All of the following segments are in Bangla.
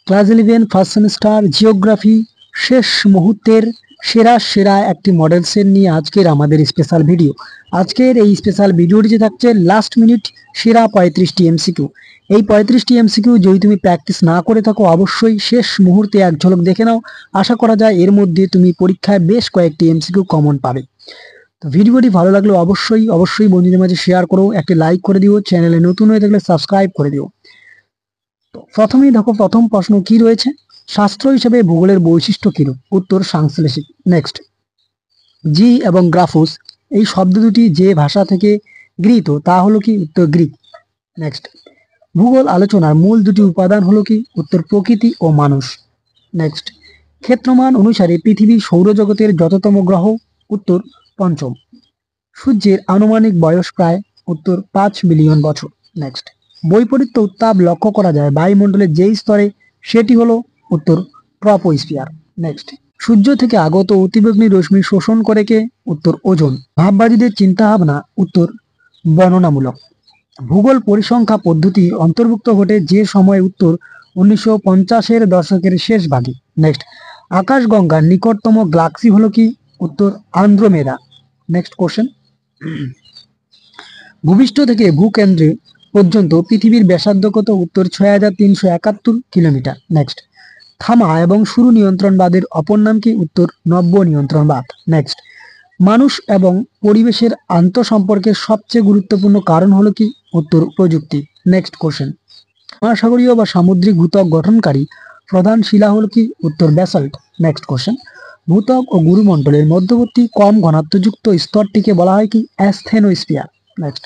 ক্লাস 11 ফার্স্ট সেমিস্টার জিওগ্রাফি শেষ মুহূর্তের সেরা একটি মডেল সেট নিয়ে আজকের আমাদের স্পেশাল ভিডিও। আজকের এই স্পেশাল ভিডিওটিতে থাকছে লাস্ট মিনিট সেরা 35টি এমসিকিউ। এই 35টি এমসিকিউ যদি তুমি প্র্যাকটিস না করে থাকো অবশ্যই শেষ মুহূর্তে এক ঝলক দেখে নাও। আশা করা যায় এর মধ্যে তুমি পরীক্ষায় বেশ কয়েকটি এমসিকিউ কমন পাবে। তো ভিডিওটি ভালো লাগলে অবশ্যই বন্ধুদের মাঝে শেয়ার করো, একটি লাইক করে দিও, চ্যানেলে নতুন হয়ে থাকলে সাবস্ক্রাইব করে দিও। তো প্রথমেই দেখো প্রথম প্রশ্ন কি রয়েছে, শাস্ত্র হিসেবে ভূগোলের বৈশিষ্ট্য কিরূপ? উত্তর সংশ্লেষিক। নেক্সট, জি এবং গ্রাফুস এই শব্দ দুটি যে ভাষা থেকে গৃহীত তা হলো কি? উত্তর গ্রিক। নেক্সট, ভূগোল আলোচনার মূল দুটি উপাদান হলো কি? উত্তর প্রকৃতি ও মানুষ। নেক্সট, ক্ষেত্রমান অনুসারে পৃথিবী সৌরজগতের যততম গ্রহ? উত্তর পঞ্চম। সূর্যের আনুমানিক বয়স প্রায়? উত্তর 5 বিলিয়ন বছর। নেক্সট, বৈপরীত্য উত্তাপ লক্ষ্য করা যায় বায়ুমণ্ডলের যেই স্তরে, সেটি হলো উত্তর ট্রপোস্ফিয়ার। নেক্সট, সূর্য থেকে আগত অতিবেগুনি রশ্মি শোষণ করে কে? উত্তর ওজোন। ভাববাদীদের চিন্তা ভাবনা? উত্তর বর্ণনামূলক। ভূগোল পরিসংখ্যা পদ্ধতি অন্তর্ভুক্ত ঘটে যে সময়? উত্তর 1950-এর দশকের শেষ ভাগে। নেক্সট, আকাশগঙ্গার নিকটতম গ্যালাক্সি হলো কি? উত্তর আন্দ্রোমেডা। নেক্সট কোশ্চেন, ভূপৃষ্ঠ থেকে ভূকেন্দ্রে পর্যন্ত পৃথিবীর ব্যাসার্ধ কত? উত্তর 6371 কিলোমিটার। নেক্সট, থামা এবং শুরু নিয়ন্ত্রণবাদের অপর নাম কি? উত্তর নব্য নিয়ন্ত্রণবাদ। নেক্সট, মানুষ এবং পরিবেশের আন্তঃসম্পর্কের সবচেয়ে গুরুত্বপূর্ণ কারণ হলো কি? উত্তর প্রযুক্তি। নেক্সট কোশ্চেন, মহাসাগরীয় বা সামুদ্রিক ভূত্বক গঠনকারী প্রধান শিলা হলো কি? উত্তর ব্যাসাল্ট। নেক্সট কোশ্চেন, ভূত্বক ও গুরুমণ্ডলের মধ্যবর্তী কম ঘনত্বযুক্ত স্তরটিকে বলা হয় কি? অ্যাসথেনোস্ফিয়ার। নেক্সট,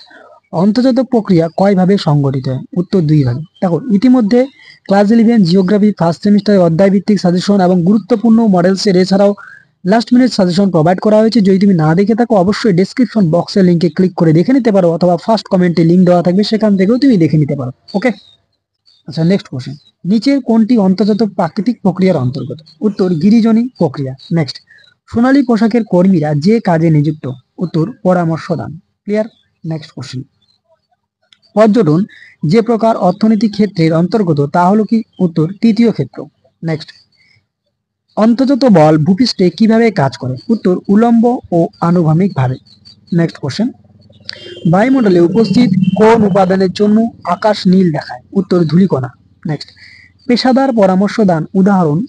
অন্তর্জাত প্রক্রিয়া কয়ভাবে সংগঠিত হয়? উত্তর 2 ভাগে। দেখো ইতিমধ্যে ক্লাস 11 জিওগ্রাফি ফার্স্ট সেমিস্টারের অধ্যায় ভিত্তিক সাজেশন এবং গুরুত্বপূর্ণ মডেলসের এছাড়াও লাস্ট মিনিট সাজেশন প্রোভাইড করা হয়েছে। যদি তুমি না দেখে থাকো অবশ্যই ডেসক্রিপশন বক্সের লিঙ্কে ক্লিক করে দেখে নিতে পারো, অথবা ফার্স্ট কমেন্টে লিঙ্ক দেওয়া থাকবে, সেখান থেকেও তুমি দেখে নিতে পারো। ওকে, আচ্ছা নেক্সট কোশ্চেন, নিচের কোনটি অন্তর্জাত প্রাকৃতিক প্রক্রিয়ার অন্তর্গত? উত্তর গিরিজনী প্রক্রিয়া। নেক্সট, সোনালী পোশাকের কর্মীরা যে কাজে নিযুক্ত? উত্তর পরামর্শ দান। ক্লিয়ার? নেক্সট কোশ্চেন, পর্যটন যে প্রকার অর্থনৈতিক ক্ষেত্রের অন্তর্গত তা হলো কি? উত্তর তৃতীয় ক্ষেত্র। নেক্সট, অন্তর্জাত বল ভূপৃষ্ঠে কিভাবে কাজ করে? উত্তর উলম্ব ও আনুভূমিক ভাবে। নেক্সট কোশ্চেন, বায়ুমণ্ডলে উপস্থিত কোন উপাদানের জন্য আকাশ নীল দেখায়? উত্তর ধূলিকণা। নেক্সট, পেশাদার পরামর্শ দান উদাহরণ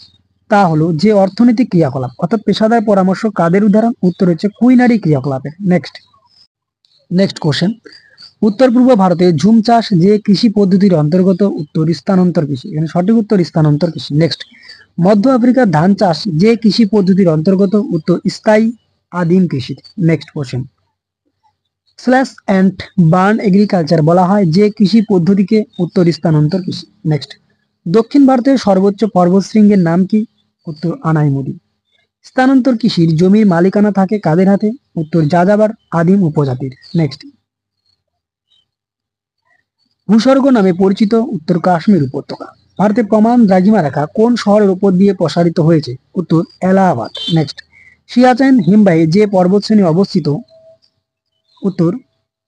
তা হলো যে অর্থনৈতিক ক্রিয়াকলাপ, অর্থাৎ পেশাদার পরামর্শ কাদের উদাহরণ? উত্তর হচ্ছে কুইনারি ক্রিয়াকলাপের। নেক্সট কোশ্চেন, উত্তর পূর্ব ভারতে ঝুম চাষ যে কৃষি পদ্ধতির অন্তর্গত? উত্তর স্থানান্তর কৃষি। এখানে সঠিক উত্তর স্থানান্তর কৃষি। নেক্সট, মধ্য আফ্রিকার ধান চাষ যে কৃষি পদ্ধতির অন্তর্গত? উত্তর স্থায়ী আদিম কৃষি। Next question, slash and burn agriculture বলা হয় যে কৃষি পদ্ধতিকে? উত্তর স্থানান্তর কৃষি। নেক্সট, দক্ষিণ ভারতের সর্বোচ্চ পর্বতশৃঙ্গের নাম কি? উত্তর আনাইমুদি। স্থানান্তর কৃষির জমির মালিকানা থাকে কাদের হাতে? উত্তর যাযাবর আদিম উপজাতির। নেক্সট, ভূস্বর্গ নামে পরিচিত? উত্তর কাশ্মীর উপত্যকা। ভারতের প্রমাণ দ্রাঘিমা রেখা কোন শহরের উপর দিয়ে প্রসারিত হয়েছে? উত্তর এলাহাবাদ। নেক্সট, সিয়াচেন হিমবাহে যে পর্বতশ্রেণী অবস্থিত? উত্তর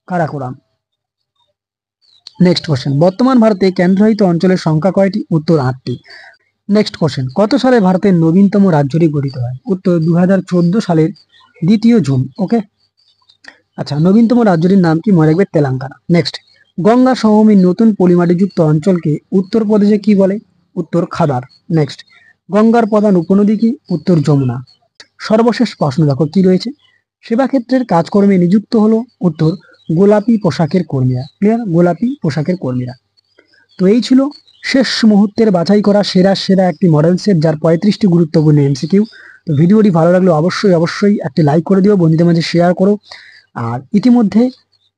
কারাকোরাম। নেক্সট কোশ্চেন, বর্তমান ভারতে কেন্দ্রশাসিত অঞ্চলের সংখ্যা কয়টি? উত্তর 8টি। নেক্সট কোশ্চেন, কত সালে ভারতের নবীনতম রাজ্যটি গঠিত হয়? উত্তর 2014 সালের 2 জুন। ওকে, আচ্ছা নবীনতম রাজ্যটির নাম কি? মনে রাখবে তেলেঙ্গানা। নেক্সট, গঙ্গা সমভূমির নতুন পলিমাটিযুক্ত অঞ্চলকে উত্তরপ্রদেশে কি বলে? উত্তর খাদার। নেক্সট, গঙ্গার প্রধান উপনদী কি? উত্তর যমুনা। সর্বশেষ প্রশ্ন দেখো কি রয়েছে, সেবা ক্ষেত্রের কাজকর্মে নিযুক্ত হলো? উত্তর গোলাপি পোশাকের কর্মীরা। ক্লিয়ার? গোলাপি পোশাকের কর্মীরা। তো এই ছিল শেষ মুহূর্তের বাছাই করা সেরা একটি মডেল সেট, যার 35টি গুরুত্বপূর্ণ এমসিকিউ। তো ভিডিওটি ভালো লাগলে অবশ্যই একটি লাইক করে দিও, বন্ধুদের মাঝে শেয়ার করো। আর ইতিমধ্যে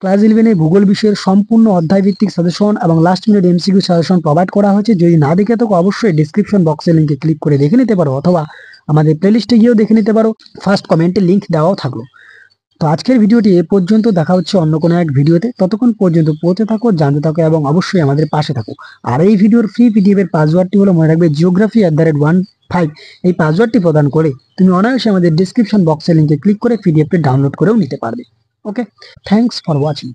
ক্লাস 11 ভূগোল বিষয়ের সম্পূর্ণ অধ্যায় ভিত্তিক সাজেশন এবং last minute MCQ suggestion provide করা হয়েছে। যদি না দেখে থাকো অবশ্যই ডিসক্রিপশন বক্সের লিঙ্কে ক্লিক করে দেখে নিতে পারো, অথবা আমাদের প্লেলিস্টে গিয়েও দেখে নিতে পারো, ফার্স্ট কমেন্টে লিঙ্ক দেওয়াও থাকলো। তো আজকের ভিডিওটি এ পর্যন্ত, দেখা হচ্ছে অন্য কোনো এক ভিডিওতে। ততক্ষণ পর্যন্ত পড়তে থাকো, জানতে থাকো এবং অবশ্যই আমাদের পাশে থাকো। আর এই ভিডিওর ফ্রি পিডিএফ এর পাসওয়ার্ডটি হলো, মনে রাখবে geography@15। এই পাসওয়ার্ডটি প্রদান করে তুমি অনায়াসে আমাদের ডিসক্রিপশন বক্সের লিঙ্কে ক্লিক করে পিডিএফটি ডাউনলোড করেও নিতে পারবে। ওকে, থ্যাঙ্কস ফর ওয়াচিং।